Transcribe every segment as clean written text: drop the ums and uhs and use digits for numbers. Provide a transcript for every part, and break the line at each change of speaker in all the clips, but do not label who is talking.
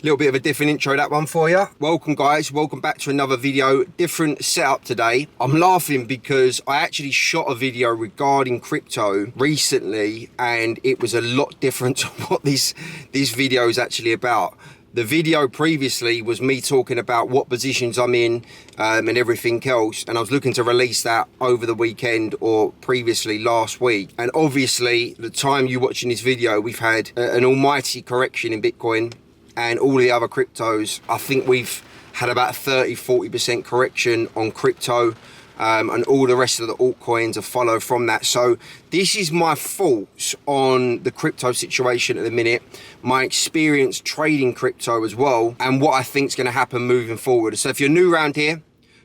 Little bit of a different intro, that one for you. Welcome guys, welcome back to another video. Different setup today. I'm laughing because I actually shot a video regarding crypto recently and it was a lot different to what this video is actually about. The video previously was me talking about what positions I'm in and everything else, and I was looking to release that over the weekend or previously last week. And obviously the time you're watching this video, we've had an almighty correction in Bitcoin and all the other cryptos. I think we've had about 30-40% correction on crypto, and all the rest of the altcoins have followed from that. So this is my thoughts on the crypto situation at the minute, my experience trading crypto as well, and what I think is going to happen moving forward. So if you're new around here,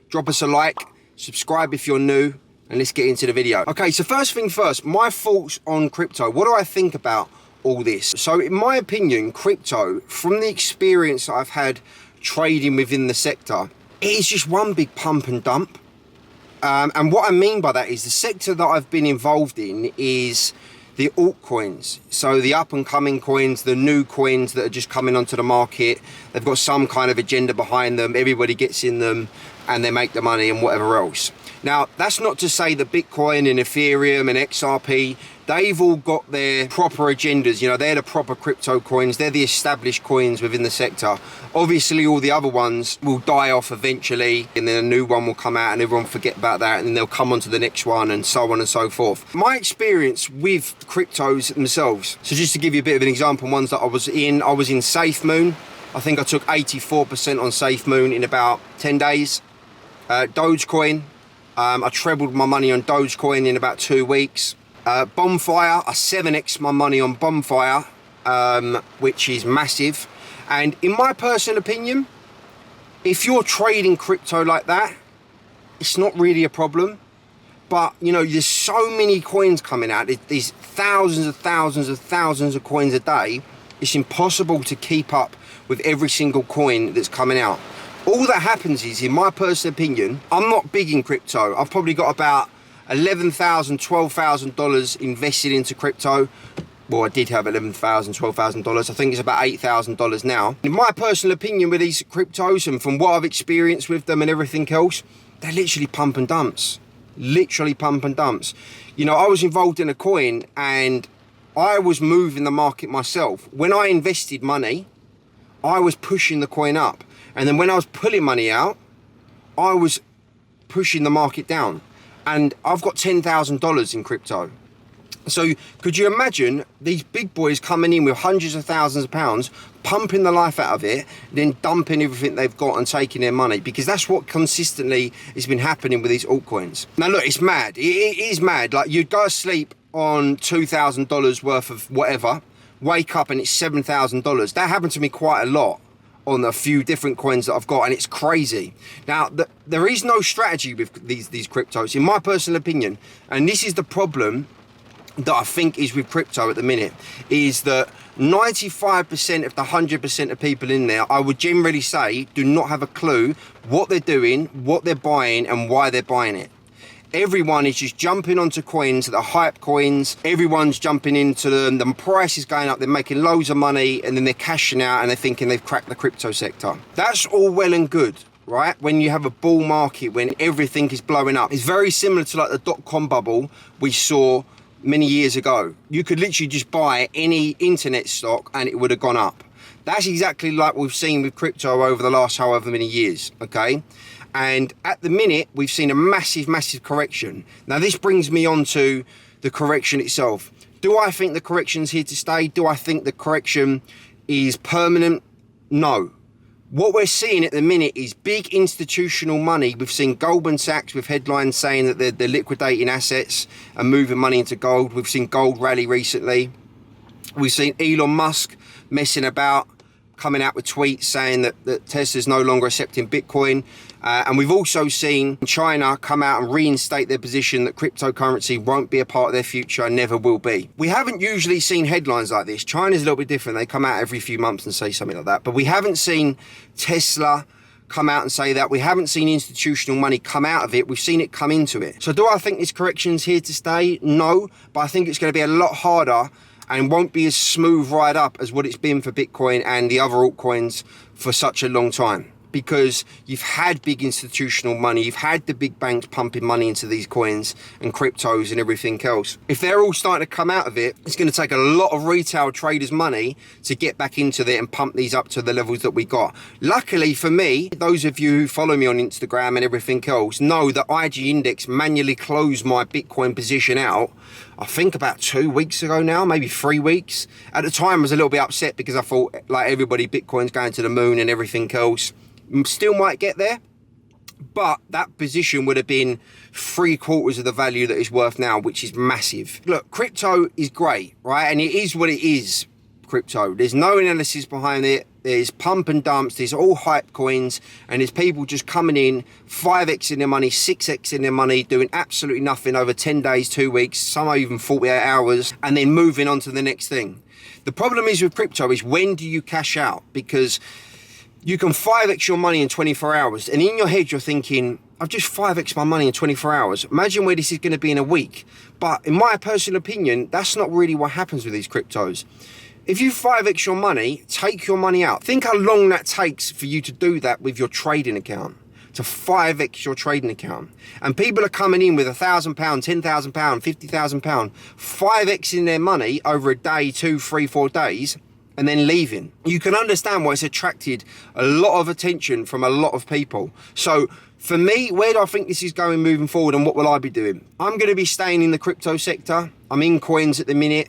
drop us a like, subscribe if you're new, and let's get into the video. Okay, so first thing first, my thoughts on crypto. What do I think about all this? So in my opinion, crypto, from the experience that I've had trading within the sector, it is just one big pump and dump. And what I mean by that is the sector that I've been involved in is the altcoins. So the up and coming coins, the new coins that are just coming onto the market. They've got some kind of agenda behind them. Everybody gets in them and they make the money and whatever else. Now, that's not to say that Bitcoin and Ethereum and XRP, they've all got their proper agendas. You know, they're the proper crypto coins. They're the established coins within the sector. Obviously, all the other ones will die off eventually, and then a new one will come out and everyone forget about that, and then they'll come on to the next one and so on and so forth. My experience with cryptos themselves, so just to give you a bit of an example, ones that I was in SafeMoon. I think I took 84% on SafeMoon in about 10 days. Dogecoin, I trebled my money on Dogecoin in about 2 weeks. Bonfire, I 7x my money on Bonfire, which is massive. And in my personal opinion, if you're trading crypto like that, it's not really a problem. But, you know, there's so many coins coming out. There's thousands of coins a day. It's impossible to keep up with every single coin that's coming out. All that happens is, in my personal opinion, I'm not big in crypto. I've probably got about $11,000, $12,000 invested into crypto. Well, I did have $11,000, $12,000. I think it's about $8,000 now. In my personal opinion with these cryptos, and from what I've experienced with them and everything else, they're literally pump and dumps. Literally pump and dumps. You know, I was involved in a coin and I was moving the market myself. When I invested money, I was pushing the coin up. And then when I was pulling money out, I was pushing the market down. And I've got $10,000 in crypto. So could you imagine these big boys coming in with hundreds of thousands of pounds, pumping the life out of it, then dumping everything they've got and taking their money? Because that's what consistently has been happening with these altcoins. Now look, it's mad. It is mad. Like, you'd go to sleep on $2,000 worth of whatever, wake up and it's $7,000. That happened to me quite a lot on a few different coins that I've got, and it's crazy. Now, there is no strategy with these cryptos, in my personal opinion, and this is the problem that I think is with crypto at the minute, is that 95% of the 100% of people in there, I would generally say, do not have a clue what they're doing, what they're buying, and why they're buying it. Everyone is just jumping onto coins that are hype coins. Everyone's jumping into them. The price is going up. They're making loads of money, and then they're cashing out and they're thinking they've cracked the crypto sector. That's all well and good, right? When you have a bull market, when everything is blowing up. It's very similar to like the dot-com bubble we saw many years ago. You could literally just buy any internet stock and it would have gone up. That's exactly like we've seen with crypto over the last however many years, okay? And at the minute, we've seen a massive correction. Now, this brings me on to the correction itself. Do I think the correction's here to stay? Do I think the correction is permanent? No. What we're seeing at the minute is big institutional money. We've seen Goldman Sachs with headlines saying that they're liquidating assets and moving money into gold. We've seen gold rally recently. We've seen Elon Musk messing about, coming out with tweets saying that Tesla's no longer accepting Bitcoin. And we've also seen China come out and reinstate their position that cryptocurrency won't be a part of their future and never will be. We haven't usually seen headlines like this. China's a little bit different. They come out every few months and say something like that. But we haven't seen Tesla come out and say that. We haven't seen institutional money come out of it. We've seen it come into it. So do I think this correction's here to stay? No, but I think it's going to be a lot harder and won't be as smooth ride up as what it's been for Bitcoin and the other altcoins for such a long time. Because you've had big institutional money, you've had the big banks pumping money into these coins and cryptos and everything else. If they're all starting to come out of it, it's going to take a lot of retail traders' money to get back into it and pump these up to the levels that we got. Luckily for me, those of you who follow me on Instagram and everything else know that IG Index manually closed my Bitcoin position out, I think about 2 weeks ago now, maybe 3 weeks. At the time I was a little bit upset because I thought, like everybody, Bitcoin's going to the moon and everything else. Still might get there, but that position would have been 3/4 of the value that it's worth now, which is massive. Look, crypto is great, right? And it is what it is, crypto. There's no analysis behind it. There's pump and dumps. There's all hype coins, and there's people just coming in, 5x in their money, 6x in their money, doing absolutely nothing over 10 days, 2 weeks, some are even 48 hours, and then moving on to the next thing. The problem is with crypto is, when do you cash out? Because you can 5x your money in 24 hours. And in your head, you're thinking, I've just 5x my money in 24 hours. Imagine where this is going to be in a week. But in my personal opinion, that's not really what happens with these cryptos. If you 5x your money, take your money out. Think how long that takes for you to do that with your trading account. To 5x your trading account. And people are coming in with £1,000, £10,000, £50,000, 5x in their money over a day, 2, 3, 4 days, and then leaving. You can understand why it's attracted a lot of attention from a lot of people. So for me, where do I think this is going moving forward, and what will I be doing? I'm going to be staying in the crypto sector. I'm in coins at the minute.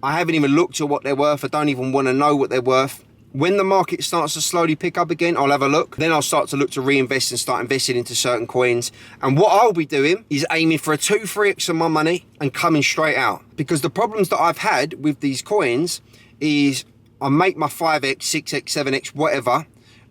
I haven't even looked at what they're worth. I don't even want to know what they're worth. When the market starts to slowly pick up again, I'll have a look. Then I'll start to look to reinvest and start investing into certain coins. And what I'll be doing is aiming for a 2-3x of my money and coming straight out. Because the problems that I've had with these coins is I make my 5x, 6x, 7x, whatever,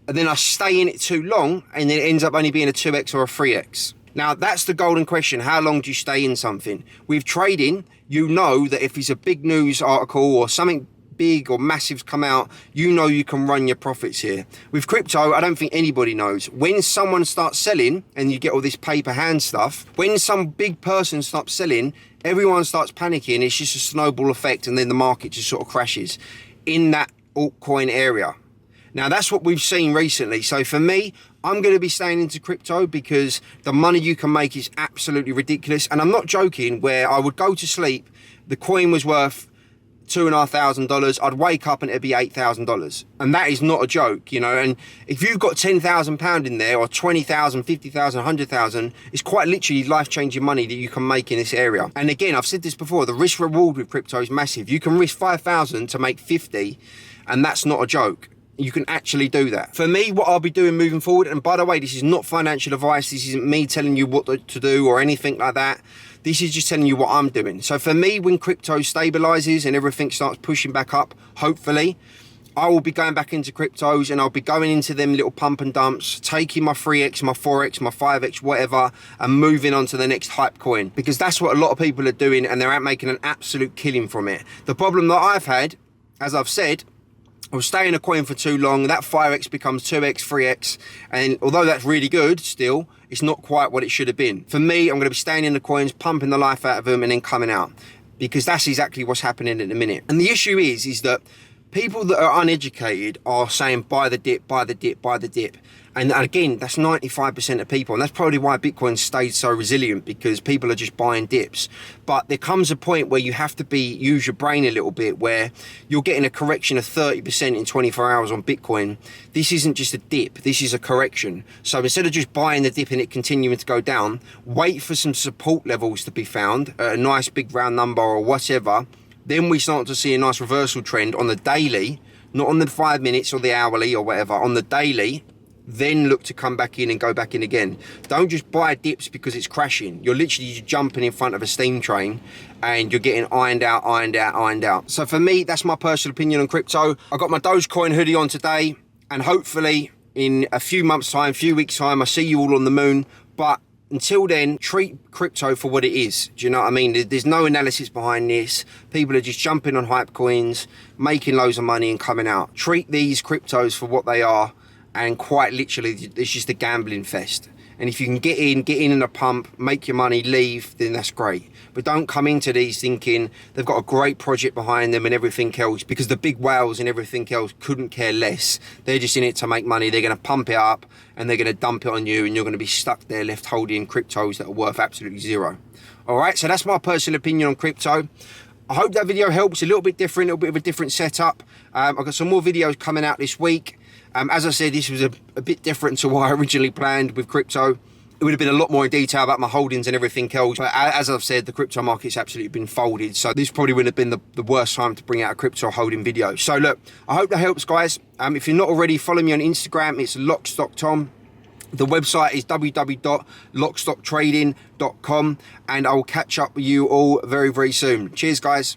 and then I stay in it too long, and then it ends up only being a 2x or a 3x. Now, that's the golden question. How long do you stay in something? With trading, you know that if it's a big news article or something big or massive's come out, you know you can run your profits here. With crypto, I don't think anybody knows. When someone starts selling, and you get all this paper hand stuff, when some big person starts selling, everyone starts panicking. It's just a snowball effect, and then the market just sort of crashes in that altcoin area. Now, that's what we've seen recently. So for me, I'm going to be staying into crypto because the money you can make is absolutely ridiculous. And I'm not joking, where I would go to sleep, the coin was worth $2,500, I'd wake up and it'd be $8,000. And that is not a joke, you know. And if you've got £10,000 in there, or 20,000, 50,000, 100,000, it's quite literally life-changing money that you can make in this area. And again, I've said this before, the risk reward with crypto is massive. You can risk 5,000 to make 50, and that's not a joke. You can actually do that. For me, what I'll be doing moving forward, and by the way, this is not financial advice, this isn't me telling you what to do or anything like that. This is just telling you what I'm doing. So for me, when crypto stabilizes and everything starts pushing back up, hopefully, I will be going back into cryptos, and I'll be going into them little pump and dumps, taking my 3x, my 4x, my 5x, whatever, and moving on to the next hype coin. Because that's what a lot of people are doing, and they're out making an absolute killing from it. The problem that I've had, as I've said, I was staying in a coin for too long, that 5x becomes 2x, 3x, and although that's really good still, it's not quite what it should have been. For me, I'm going to be staying in the coins, pumping the life out of them, and then coming out, because that's exactly what's happening at the minute. And the issue is that people that are uneducated are saying buy the dip, buy the dip, buy the dip. And again, that's 95% of people. And that's probably why Bitcoin stayed so resilient, because people are just buying dips. But there comes a point where you have to use your brain a little bit, where you're getting a correction of 30% in 24 hours on Bitcoin. This isn't just a dip, this is a correction. So instead of just buying the dip and it continuing to go down, wait for some support levels to be found at a nice big round number or whatever. Then we start to see a nice reversal trend on the daily, not on the 5 minutes or the hourly or whatever, on the daily. Then look to come back in and go back in again. Don't just buy dips because it's crashing. You're literally just jumping in front of a steam train, and you're getting ironed out, ironed out, ironed out. So for me, that's my personal opinion on crypto. I got my Dogecoin hoodie on today, and hopefully in a few months time, few weeks time, I see you all on the moon. But until then, treat crypto for what it is. Do you know what I mean? There's no analysis behind this. People are just jumping on hype coins, making loads of money and coming out. Treat these cryptos for what they are. And quite literally, it's just a gambling fest. And if you can get in a pump, make your money, leave, then that's great. But don't come into these thinking they've got a great project behind them and everything else, because the big whales and everything else couldn't care less. They're just in it to make money. They're going to pump it up and they're going to dump it on you, and you're going to be stuck there left holding cryptos that are worth absolutely zero. All right, so that's my personal opinion on crypto. I hope that video helps. A little bit different, a little bit of a different setup. I've got some more videos coming out this week. As I said, this was a bit different to what I originally planned with crypto. It would have been a lot more in detail about my holdings and everything else. But as I've said, the crypto market's absolutely been folded. So this probably wouldn't have been the worst time to bring out a crypto holding video. So look, I hope that helps, guys. If you're not already, follow me on Instagram. It's LockstockTom. The website is www.lockstocktrading.com. And I will catch up with you all very, very soon. Cheers, guys.